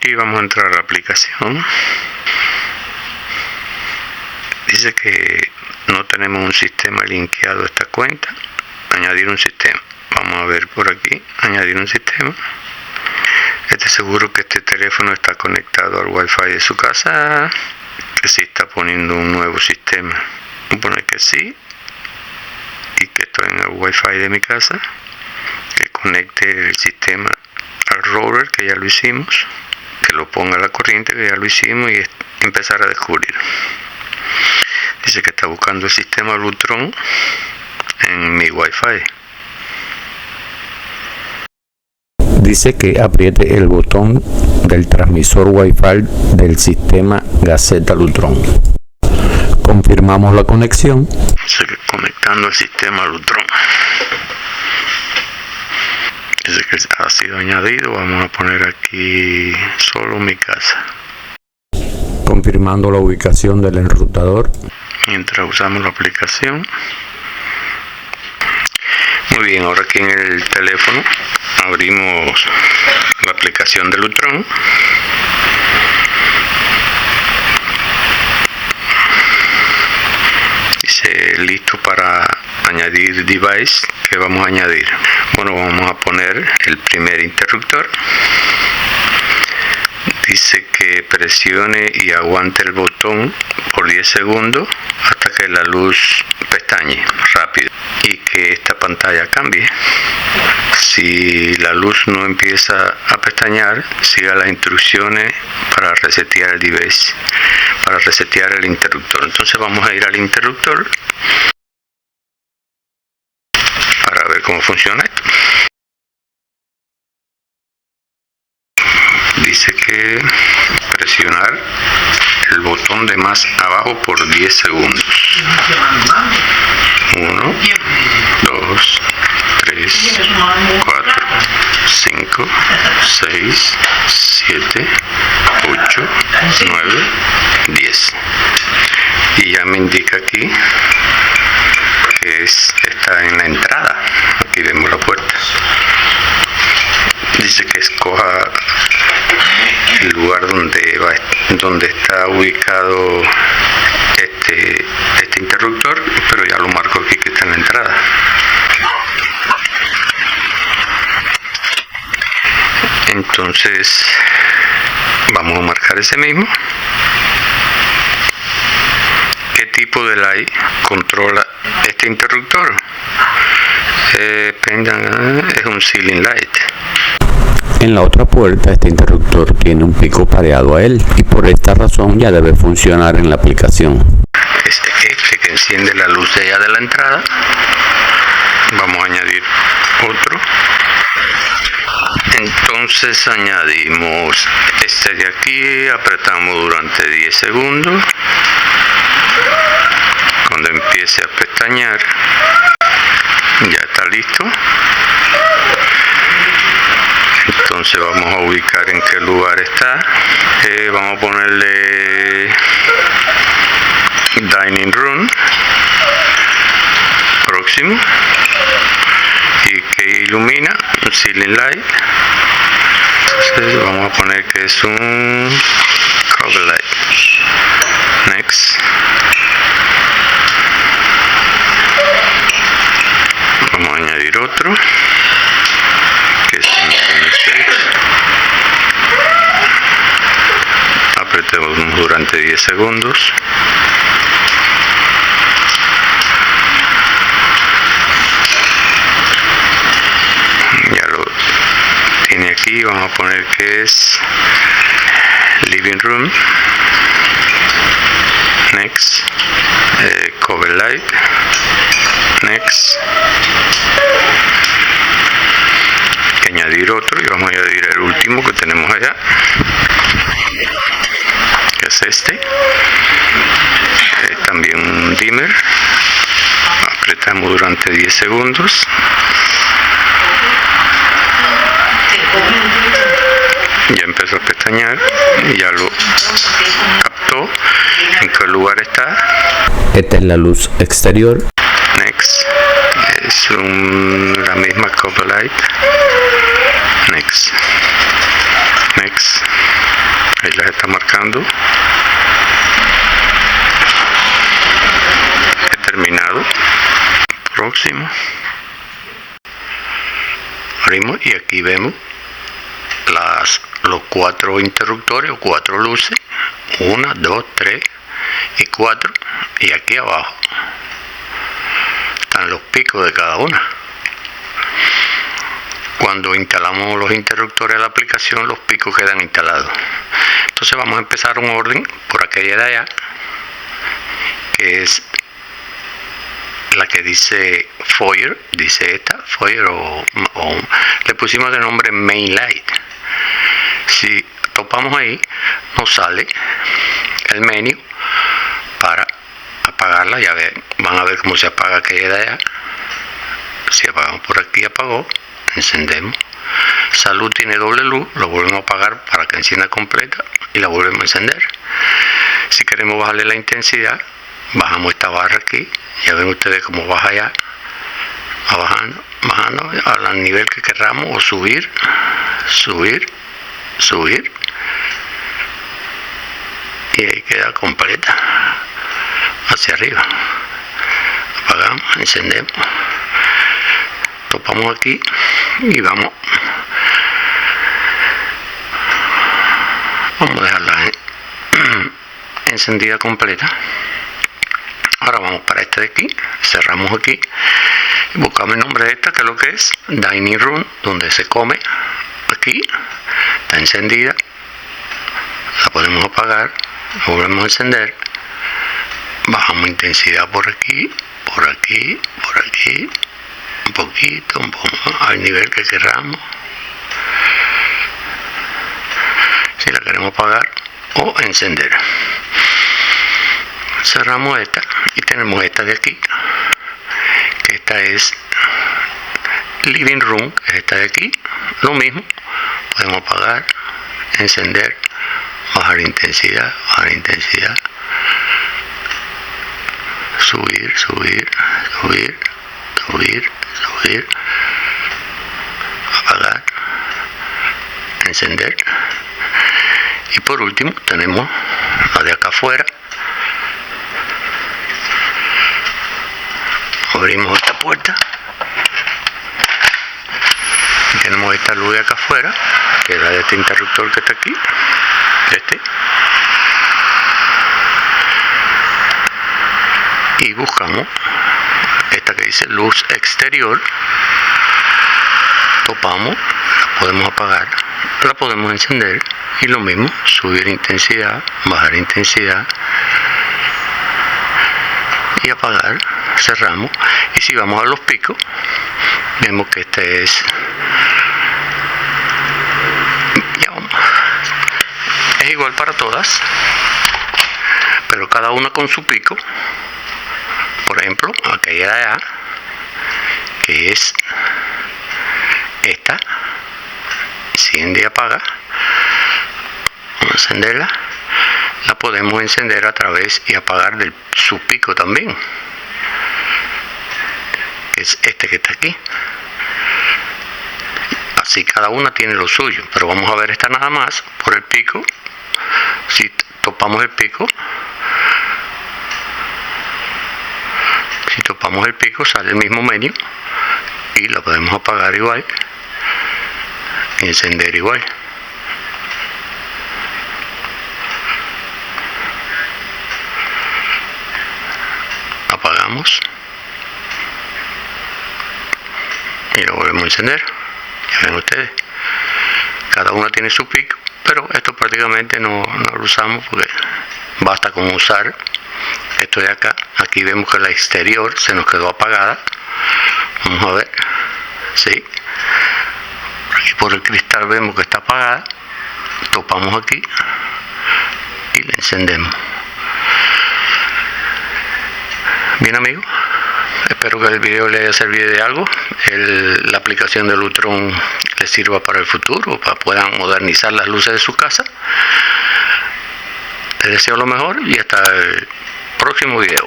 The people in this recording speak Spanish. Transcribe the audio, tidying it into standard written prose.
aquí vamos a entrar a la aplicación. Dice que no tenemos un sistema linkeado a esta cuenta. Añadir un sistema. Vamos a ver por aquí, añadir un sistema. Esté seguro que este teléfono está conectado al Wi-Fi de su casa, que sí está poniendo un nuevo sistema. Vamos a poner que sí, y que estoy en el Wi-Fi de mi casa, que conecte el sistema al router, que ya lo hicimos, que lo ponga a la corriente, que ya lo hicimos, y empezar a descubrir. Dice que está buscando el sistema Lutron en mi Wi-Fi. Dice que apriete el botón del transmisor Wi-Fi del sistema Gaceta Lutron. Confirmamos la conexión. Dice que conectando el sistema Lutron. Dice que ha sido añadido. Vamos a poner aquí solo mi casa. Confirmando la ubicación del enrutador. Mientras usamos la aplicación. Muy bien, ahora aquí en el teléfono abrimos la aplicación de Lutron. Dice listo para añadir device. ¿Qué vamos a añadir? Bueno, vamos a poner el primer interruptor. Dice que presione y aguante el botón por 10 segundos hasta que la luz pestañe rápido y que esta pantalla cambie. Si la luz no empieza a pestañear, siga las instrucciones para resetear el device, para resetear el interruptor. Entonces vamos a ir al interruptor para ver cómo funciona esto. Dice que presionar el botón de más abajo por 10 segundos. 1, 2, 3, 4, 5, 6, 7, 8, 9, 10. Y ya me indica aquí que está en la entrada. Aquí vemos la puerta. Dice que escoja el lugar donde está ubicado este interruptor, pero ya lo marco aquí que está en la entrada. Entonces vamos a marcar ese mismo. ¿Qué tipo de light controla este interruptor? Es un ceiling light. En la otra puerta este interruptor tiene un pico pareado a él y por esta razón ya debe funcionar en la aplicación. Este que enciende la luz de allá de la entrada. Vamos a añadir otro. Entonces añadimos este de aquí, apretamos durante 10 segundos. Cuando empiece a pestañear, ya está listo. Entonces vamos a ubicar en qué lugar está. Vamos a ponerle Dining Room próximo. Y que ilumina un Ceiling Light. Entonces vamos a poner que es un Cover Light. Next. Vamos a añadir otro que es un apretemos durante 10 segundos. Ya lo tiene aquí. Vamos a poner que es Living Room. Next. Cover Light. Next. Hay que añadir otro y vamos a añadir el último que tenemos allá, que es este. También un dimmer. Apretamos durante 10 segundos. Ya empezó a pestañear, ya lo captó en qué lugar está. Esta es la luz exterior. Next. Es la misma cover light. Next. Next. las está marcando. He terminado. Próximo. Abrimos y aquí vemos los 4 interruptores o 4 luces. 1, 2, 3 y 4. Y aquí abajo están los picos de cada una. Cuando instalamos los interruptores a la aplicación, los picos quedan instalados. Entonces vamos a empezar un orden por aquella de allá, que es la que dice Foyer, dice esta, Foyer o le pusimos de nombre Main Light. Si topamos ahí, nos sale el menú para apagarla. Ya van a ver cómo se apaga aquella de allá. Si apagamos por aquí, apagó. Encendemos. Salud tiene doble luz, lo volvemos a apagar para que encienda completa y la volvemos a encender. Si queremos bajarle la intensidad, bajamos esta barra aquí. Ya ven ustedes cómo baja ya, va bajando al nivel que querramos, o subir y ahí queda completa hacia arriba. Apagamos, encendemos, topamos aquí y vamos a dejarla encendida completa. Ahora vamos para esta de aquí, cerramos aquí y buscamos el nombre de esta, que es lo que es Dining Room, donde se come. Aquí está encendida, la podemos apagar, la volvemos a encender, bajamos intensidad por aquí, un poquito, al nivel que queramos. Si la queremos apagar o encender, cerramos esta y tenemos esta de aquí, que esta es Living Room, que es esta de aquí. Lo mismo, podemos apagar, encender, bajar intensidad, subir, apagar, encender. Y por último tenemos la de acá afuera. Abrimos esta puerta y tenemos esta luz de acá afuera, que es la de este interruptor que está aquí, y buscamos esta que dice luz exterior, topamos, la podemos apagar, la podemos encender, y lo mismo, subir intensidad, bajar intensidad y apagar. Cerramos, y si vamos a los picos, vemos que este es, es igual para todas, pero cada una con su pico. Por ejemplo, aquella de allá, que es esta, enciende y apaga. Vamos a encenderla, la podemos encender a través y apagar de su pico también, que es este que está aquí. Así cada una tiene lo suyo, pero vamos a ver esta nada más por el pico. Si topamos el pico, sale el mismo menú y la podemos apagar igual y encender igual. Apagamos y lo volvemos a encender. Ya ven ustedes, cada una tiene su pico, pero esto prácticamente no lo usamos porque basta con usar esto de acá. Aquí vemos que la exterior se nos quedó apagada. Vamos a ver, sí, aquí por el cristal vemos que está apagada. Topamos aquí y la encendemos. Bien, amigos, espero que el video le haya servido de algo. La aplicación de Lutron les sirva para el futuro, para que puedan modernizar las luces de su casa. Les deseo lo mejor y hasta el próximo video.